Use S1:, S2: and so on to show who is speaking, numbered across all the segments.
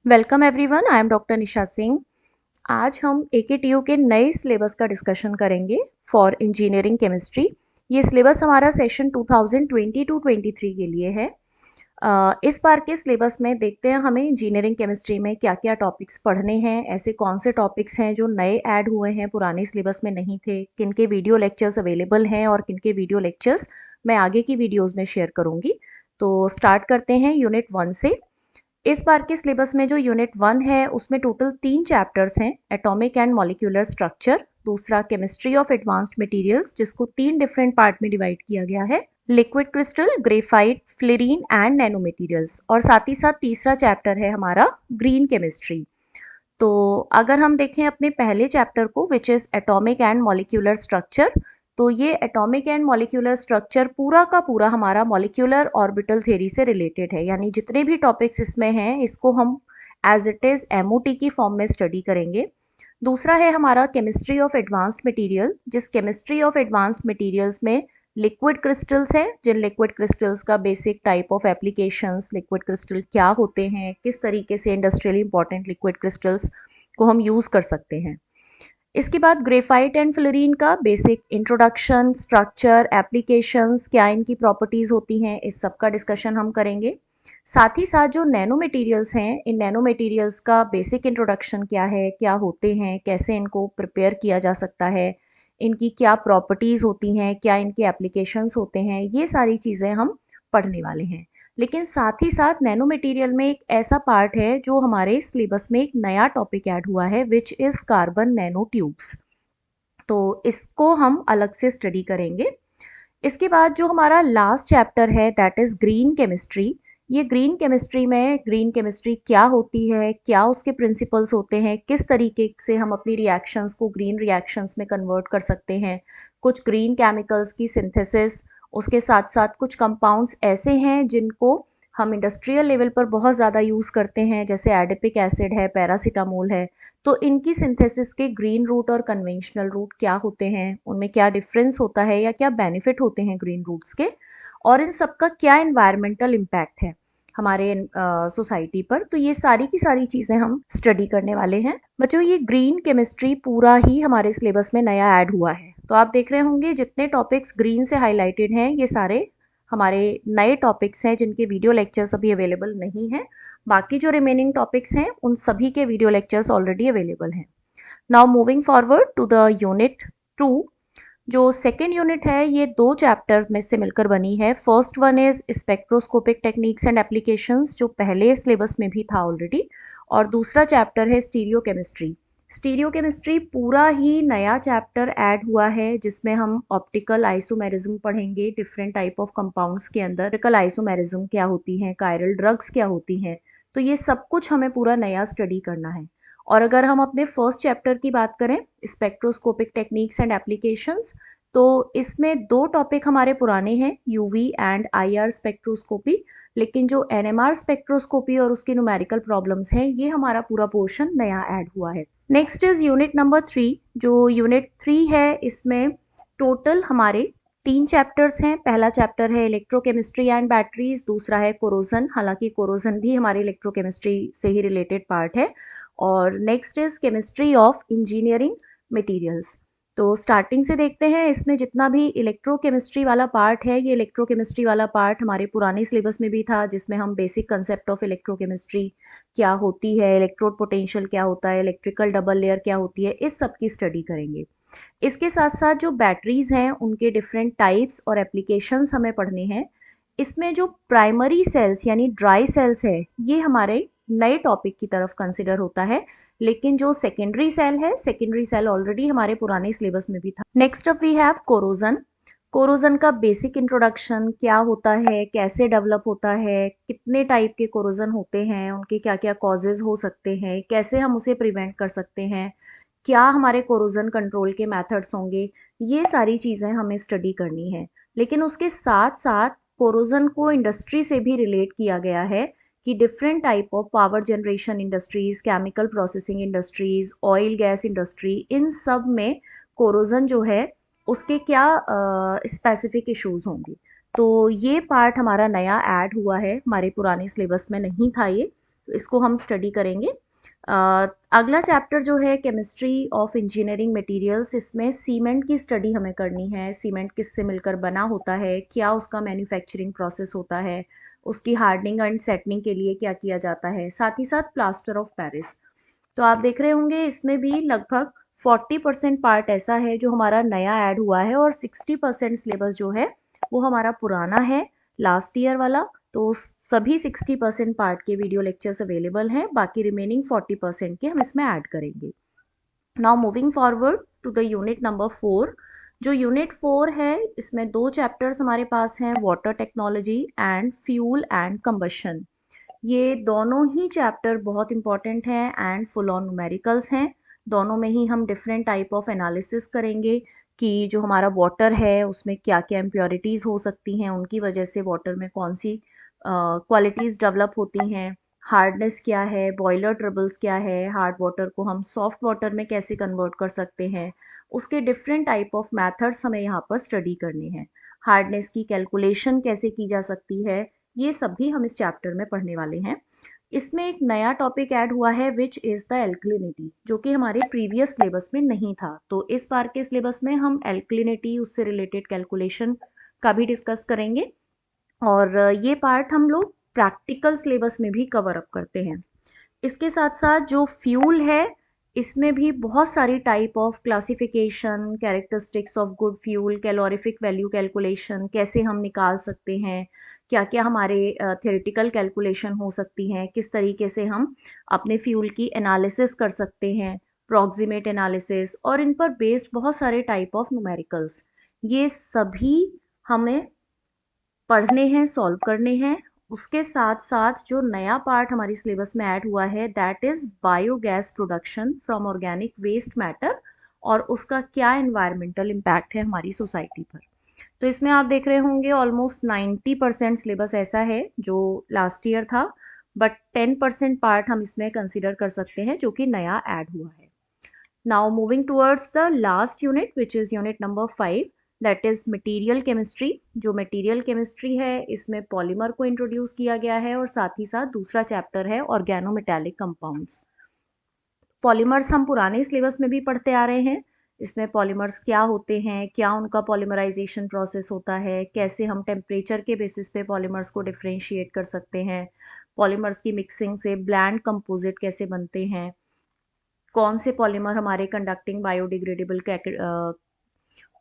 S1: Welcome everyone, I am doctor Nisha Singh. आज हम AKTU के नए सिलेबस का डिस्कशन करेंगे फॉर इंजीनियरिंग केमिस्ट्री। ये सिलेबस हमारा सेशन 2020-23 के लिए है। इस बार के सिलेबस में देखते हैं हमें इंजीनियरिंग केमिस्ट्री में क्या क्या टॉपिक्स पढ़ने हैं, ऐसे कौन से टॉपिक्स हैं जो नए ऐड हुए हैं, पुराने सिलेबस में नहीं थे, किन के वीडियो लेक्चर्स अवेलेबल हैं और किन के वीडियो लेक्चर्स मैं आगे की वीडियोज़ में शेयर करूँगी। तो स्टार्ट करते हैं यूनिट 1 से। इस बार के सिलेबस में जो यूनिट 1 है उसमें टोटल 3 चैप्टर्स हैं। एटॉमिक एंड मॉलिक्यूलर स्ट्रक्चर, दूसरा केमिस्ट्री ऑफ एडवांस्ड मटेरियल्स जिसको 3 डिफरेंट पार्ट में डिवाइड किया गया है, liquid crystal, graphite, fluorine and nano materials, और साथ ही साथ तीसरा चैप्टर है हमारा ग्रीन केमिस्ट्री। तो अगर हम देखें अपने पहले चैप्टर को which is atomic and molecular structure, तो ये एटॉमिक एंड मॉलिक्यूलर स्ट्रक्चर पूरा का पूरा हमारा मॉलिक्यूलर ऑर्बिटल थ्योरी से रिलेटेड है, यानी जितने भी टॉपिक्स इसमें हैं इसको हम एज इट इज़ MOT की फॉर्म में स्टडी करेंगे। दूसरा है हमारा केमिस्ट्री ऑफ एडवांस्ड मटेरियल, जिस केमिस्ट्री ऑफ एडवांस्ड मटेरियल्स में लिक्विड क्रिस्टल्स हैं, जिन लिक्विड क्रिस्टल्स का basic type of applications, liquid crystal क्या होते हैं, किस तरीके से इंडस्ट्रियली इंपॉर्टेंट लिक्विड क्रिस्टल्स को हम यूज़ कर सकते हैं। इसके बाद ग्रेफाइट एंड फ्लोरीन का बेसिक इंट्रोडक्शन, स्ट्रक्चर, एप्लीकेशंस, क्या इनकी प्रॉपर्टीज़ होती हैं, इस सब का डिस्कशन हम करेंगे। साथ ही साथ जो नैनो मटेरियल्स हैं, इन नैनो मटेरियल्स का बेसिक इंट्रोडक्शन क्या है, क्या होते हैं, कैसे इनको प्रिपेयर किया जा सकता है, इनकी क्या प्रॉपर्टीज़ होती हैं, क्या इनके एप्लीकेशंस होते हैं, ये सारी चीज़ें हम पढ़ने वाले हैं। लेकिन साथ ही साथ नैनो मटेरियल में एक ऐसा पार्ट है जो हमारे सिलेबस में एक नया टॉपिक ऐड हुआ है which is carbon nano tubes. तो इसको हम अलग से स्टडी करेंगे। इसके बाद जो हमारा लास्ट चैप्टर है दैट इज़ ग्रीन केमिस्ट्री। ये ग्रीन केमिस्ट्री में ग्रीन केमिस्ट्री क्या होती है, क्या उसके प्रिंसिपल्स होते हैं, किस तरीके से हम अपनी रिएक्शंस को ग्रीन रिएक्शंस में कन्वर्ट कर सकते हैं, कुछ ग्रीन केमिकल्स की सिंथेसिस, उसके साथ साथ कुछ कंपाउंड्स ऐसे हैं जिनको हम इंडस्ट्रियल लेवल पर बहुत ज़्यादा यूज़ करते हैं, जैसे एडिपिक एसिड है, पैरासीटामोल है। तो इनकी सिंथेसिस के ग्रीन रूट और कन्वेंशनल रूट क्या होते हैं, उनमें क्या डिफरेंस होता है या क्या बेनिफिट होते हैं ग्रीन रूट्स के, और इन सब का क्या इन्वायरमेंटल इम्पैक्ट है हमारे सोसाइटी पर। तो ये सारी की सारी चीज़ें हम स्टडी करने वाले हैं। बच्चों, ये ग्रीन केमिस्ट्री पूरा ही हमारे सिलेबस में नया ऐड हुआ है। तो आप देख रहे होंगे जितने टॉपिक्स ग्रीन से हाईलाइटेड हैं ये सारे हमारे नए टॉपिक्स हैं जिनके वीडियो लेक्चर्स अभी अवेलेबल नहीं हैं। बाकी जो रिमेनिंग टॉपिक्स हैं उन सभी के वीडियो लेक्चर्स ऑलरेडी अवेलेबल हैं। Now moving forward to the unit 2। जो सेकेंड यूनिट है ये 2 चैप्टर में से मिलकर बनी है। First one is spectroscopic techniques and applications, जो पहले सिलेबस में भी था ऑलरेडी, और दूसरा चैप्टर है स्टीरियो केमिस्ट्री। स्टीरियो केमिस्ट्री पूरा ही नया चैप्टर ऐड हुआ है जिसमें हम ऑप्टिकल आइसोमेरिज्म पढ़ेंगे, डिफरेंट टाइप ऑफ कंपाउंड्स के अंदर ऑप्टिकल आइसोमेरिज्म क्या होती हैं, कायरल ड्रग्स क्या होती हैं। तो ये सब कुछ हमें पूरा नया स्टडी करना है। और अगर हम अपने फर्स्ट चैप्टर की बात करें, स्पेक्ट्रोस्कोपिक टेक्निक्स एंड एप्लीकेशंस, तो इसमें 2 टॉपिक हमारे पुराने हैं, UV एंड IR स्पेक्ट्रोस्कोपी। लेकिन जो NMR स्पेक्ट्रोस्कोपी और उसकी न्यूमेरिकल प्रॉब्लम्स हैं, ये हमारा पूरा पोर्शन नया ऐड हुआ है। Next is unit number 3। जो यूनिट 3 है इसमें टोटल हमारे 3 चैप्टर्स हैं। पहला चैप्टर है इलेक्ट्रोकेमिस्ट्री एंड बैटरीज, दूसरा है कोरोजन, हालांकि कोरोजन भी हमारी इलेक्ट्रोकेमिस्ट्री से ही रिलेटेड पार्ट है, और next is chemistry of engineering materials. तो स्टार्टिंग से देखते हैं, इसमें जितना भी इलेक्ट्रोकेमिस्ट्री वाला पार्ट है, ये इलेक्ट्रोकेमिस्ट्री वाला पार्ट हमारे पुराने सिलेबस में भी था, जिसमें हम बेसिक कंसेप्ट ऑफ इलेक्ट्रोकेमिस्ट्री क्या होती है, इलेक्ट्रोड पोटेंशियल क्या होता है, इलेक्ट्रिकल डबल लेयर क्या होती है, इस सब की स्टडी करेंगे। इसके साथ साथ जो बैटरीज हैं उनके डिफरेंट टाइप्स और एप्लीकेशंस हमें पढ़ने हैं। इसमें जो प्राइमरी सेल्स यानी ड्राई सेल्स है ये हमारे नए टॉपिक की तरफ कंसिडर होता है, लेकिन जो सेकेंडरी सेल है, सेकेंडरी सेल ऑलरेडी हमारे पुराने सिलेबस में भी था। Next up we have corrosion. Corrosion का बेसिक इंट्रोडक्शन, क्या होता है, कैसे डेवलप होता है, कितने टाइप के कोरोजन होते हैं, उनके क्या क्या कॉजेज हो सकते हैं, कैसे हम उसे प्रिवेंट कर सकते हैं, क्या हमारे कोरोजन कंट्रोल के मेथड्स होंगे, ये सारी चीज़ें हमें स्टडी करनी है। लेकिन उसके साथ साथ कोरोजन को इंडस्ट्री से भी रिलेट किया गया है कि different type of power generation industries, chemical processing industries, oil gas industry, इन सब में कोरोजन जो है उसके क्या स्पेसिफिक इश्यूज़ होंगे। तो ये पार्ट हमारा नया ऐड हुआ है, हमारे पुराने सिलेबस में नहीं था ये। तो इसको हम स्टडी करेंगे। अगला चैप्टर जो है केमिस्ट्री ऑफ इंजीनियरिंग मटेरियल्स, इसमें सीमेंट की स्टडी हमें करनी है। सीमेंट किससे मिलकर बना होता है, क्या उसका मैन्युफैक्चरिंग प्रोसेस होता है, उसकी हार्डनिंग एंड सेटनिंग के लिए क्या किया जाता है, साथ ही साथ प्लास्टर ऑफ पेरिस। तो आप देख रहे होंगे इसमें भी लगभग 40% पार्ट ऐसा है जो हमारा नया ऐड हुआ है और 60% सिलेबस जो है वो हमारा पुराना है, लास्ट ईयर वाला। तो सभी 60% पार्ट के वीडियो लेक्चर्स अवेलेबल हैं, बाकी रिमेनिंग 40% के हम इसमें ऐड करेंगे। Now moving forward to the unit number 4। जो यूनिट 4 है इसमें दो चैप्टर्स हमारे पास हैं, water technology and fuel and combustion. ये दोनों ही चैप्टर बहुत इंपॉर्टेंट हैं एंड फुल ऑन न्यूमेरिकल्स हैं। दोनों में ही हम डिफरेंट टाइप ऑफ एनालिसिस करेंगे कि जो हमारा वाटर है उसमें क्या क्या इम्प्योरिटीज़ हो सकती हैं, उनकी वजह से वाटर में कौन सी क्वालिटीज़ डेवलप होती हैं, हार्डनेस क्या है, बॉयलर ट्रबल्स क्या है, हार्ड वाटर को हम सॉफ्ट वाटर में कैसे कन्वर्ट कर सकते हैं, उसके डिफरेंट टाइप ऑफ मेथड्स हमें यहाँ पर स्टडी करने हैं। हार्डनेस की कैलकुलेशन कैसे की जा सकती है, ये सब भी हम इस चैप्टर में पढ़ने वाले हैं। इसमें एक नया टॉपिक ऐड हुआ है विच इज़ द एल्कलिनिटी, जो कि हमारे प्रीवियस सिलेबस में नहीं था। तो इस बार के सिलेबस में हम एल्कलिनिटी, उससे रिलेटेड कैलकुलेशन का भी डिस्कस करेंगे और ये पार्ट हम लोग प्रैक्टिकल सिलेबस में भी कवर अप करते हैं। इसके साथ साथ जो फ्यूल है इसमें भी बहुत सारी type of classification, characteristics of good fuel, calorific value calculation कैसे हम निकाल सकते हैं, क्या क्या हमारे थ्योरेटिकल कैलकुलेशन हो सकती हैं, किस तरीके से हम अपने फ्यूल की एनालिसिस कर सकते हैं, प्रॉक्सिमेट एनालिसिस, और इन पर बेस्ड बहुत सारे टाइप ऑफ न्यूमेरिकल्स, ये सभी हमें पढ़ने हैं, सॉल्व करने हैं। उसके साथ साथ जो नया पार्ट हमारी सिलेबस में ऐड हुआ है that is biogas production from organic waste matter, और उसका क्या एनवायरमेंटल इम्पैक्ट है हमारी सोसाइटी पर। तो इसमें आप देख रहे होंगे ऑलमोस्ट 90% सिलेबस ऐसा है जो लास्ट ईयर था, बट 10% पार्ट हम इसमें कंसिडर कर सकते हैं जो कि नया ऐड हुआ है। Now moving towards the last unit which is unit number 5, that is material chemistry। जो material chemistry है इसमें पॉलीमर को इंट्रोड्यूस किया गया है और साथ ही साथ दूसरा चैप्टर है ऑर्गेनोमेटेलिक कंपाउंड्स। पॉलीमर्स हम पुराने सिलेबस में भी पढ़ते आ रहे हैं। इसमें पॉलीमर्स क्या होते हैं, क्या उनका पॉलीमराइजेशन प्रोसेस होता है, कैसे हम टेम्परेचर के बेसिस पे पॉलीमर्स को डिफ्रेंशिएट कर सकते हैं, पॉलीमर्स की मिक्सिंग से ब्लैंड कंपोजिट कैसे बनते हैं, कौन से पॉलीमर हमारे कंडक्टिंग बायोडिग्रेडेबल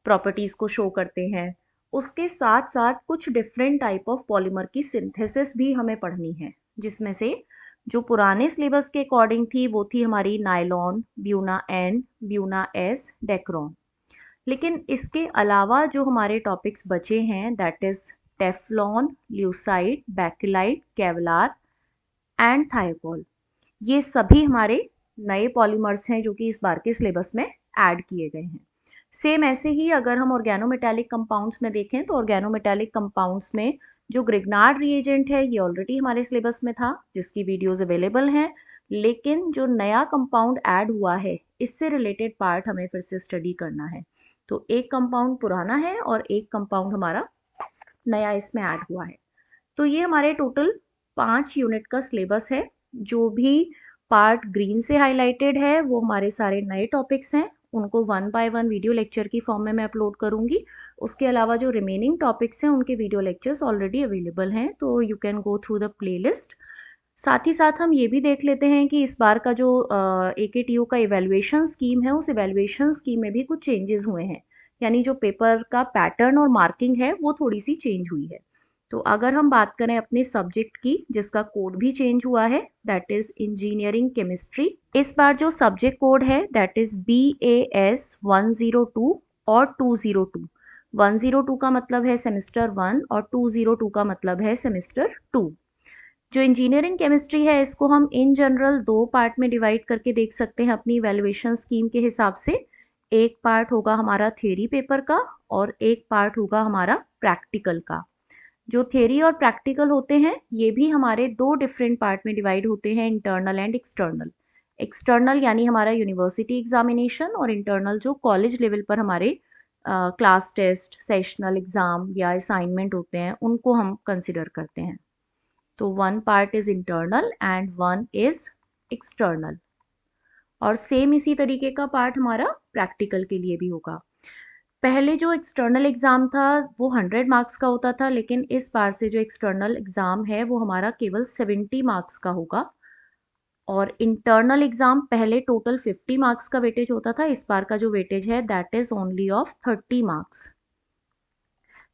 S1: प्रॉपर्टीज़ को शो करते हैं। उसके साथ साथ कुछ डिफरेंट टाइप ऑफ पॉलीमर की सिंथेसिस भी हमें पढ़नी है, जिसमें से जो पुराने सिलेबस के अकॉर्डिंग थी वो थी हमारी nylon, buna N, buna S, Dacron. लेकिन इसके अलावा जो हमारे टॉपिक्स बचे हैं that is Teflon, Lucite, Bakelite, Kevlar and Thiokol. ये सभी हमारे नए पॉलीमर्स हैं जो कि इस बार के सिलेबस में ऐड किए गए हैं। सेम ऐसे ही अगर हम ऑर्गेनोमेटेलिक कंपाउंड्स में देखें तो ऑर्गेनोमेटेलिक कंपाउंड्स में जो ग्रिग्नार्ड रिएजेंट है ये ऑलरेडी हमारे सिलेबस में था, जिसकी वीडियोस अवेलेबल हैं। लेकिन जो नया कंपाउंड ऐड हुआ है इससे रिलेटेड पार्ट हमें फिर से स्टडी करना है। तो एक कंपाउंड पुराना है और एक कंपाउंड हमारा नया इसमें ऐड हुआ है। तो ये हमारे टोटल 5 यूनिट का सिलेबस है। जो भी पार्ट ग्रीन से हाईलाइटेड है वो हमारे सारे नए टॉपिक्स हैं, उनको 1 बाय 1 वीडियो लेक्चर की फॉर्म में मैं अपलोड करूँगी। उसके अलावा जो रिमेनिंग टॉपिक्स हैं उनके वीडियो लेक्चर्स ऑलरेडी अवेलेबल हैं, तो you can go through the playlist. साथ ही साथ हम ये भी देख लेते हैं कि इस बार का जो AKTU का इवैल्यूएशन स्कीम है उस इवैल्यूएशन स्कीम में भी कुछ चेंजेस हुए हैं, यानी जो पेपर का पैटर्न और मार्किंग है वो थोड़ी सी चेंज हुई है। तो अगर हम बात करें अपने सब्जेक्ट की जिसका कोड भी चेंज हुआ है दैट इज़ इंजीनियरिंग केमिस्ट्री, इस बार जो सब्जेक्ट कोड है दैट इज़ BAS 102 और 202। 102 का मतलब है सेमेस्टर 1 और 202 का मतलब है सेमेस्टर 2। जो इंजीनियरिंग केमिस्ट्री है इसको हम इन जनरल दो पार्ट में डिवाइड करके देख सकते हैं अपनी वैल्यूएशन स्कीम के हिसाब से। एक पार्ट होगा हमारा थ्योरी पेपर का और एक पार्ट होगा हमारा प्रैक्टिकल का। जो थ्योरी और प्रैक्टिकल होते हैं ये भी हमारे दो डिफरेंट पार्ट में डिवाइड होते हैं, इंटरनल एंड एक्सटर्नल। एक्सटर्नल यानी हमारा यूनिवर्सिटी एग्जामिनेशन, और इंटरनल जो कॉलेज लेवल पर हमारे क्लास टेस्ट, सेशनल एग्ज़ाम या असाइनमेंट होते हैं उनको हम कंसिडर करते हैं। तो 1 part is internal and 1 is external. और सेम इसी तरीके का पार्ट हमारा प्रैक्टिकल के लिए भी होगा। पहले जो एक्सटर्नल एग्ज़ाम था वो 100 मार्क्स का होता था, लेकिन इस बार से जो एक्सटर्नल एग्ज़ाम है वो हमारा केवल 70 मार्क्स का होगा। और इंटरनल एग्ज़ाम पहले टोटल 50 मार्क्स का वेटेज होता था, इस बार का जो वेटेज है that is only of 30 marks.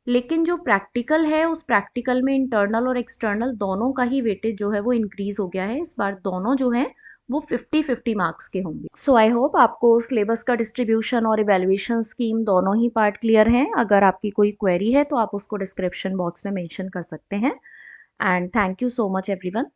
S1: लेकिन जो प्रैक्टिकल है उस प्रैक्टिकल में इंटरनल और एक्सटर्नल दोनों का ही वेटेज जो है वो इंक्रीज हो गया है। इस बार दोनों जो हैं वो 50-50 मार्क्स के होंगे। सो आई होप आपको सिलेबस का डिस्ट्रीब्यूशन और इवैल्यूएशन स्कीम दोनों ही पार्ट क्लियर हैं। अगर आपकी कोई क्वेरी है तो आप उसको डिस्क्रिप्शन बॉक्स में मेंशन कर सकते हैं। And thank you so much everyone.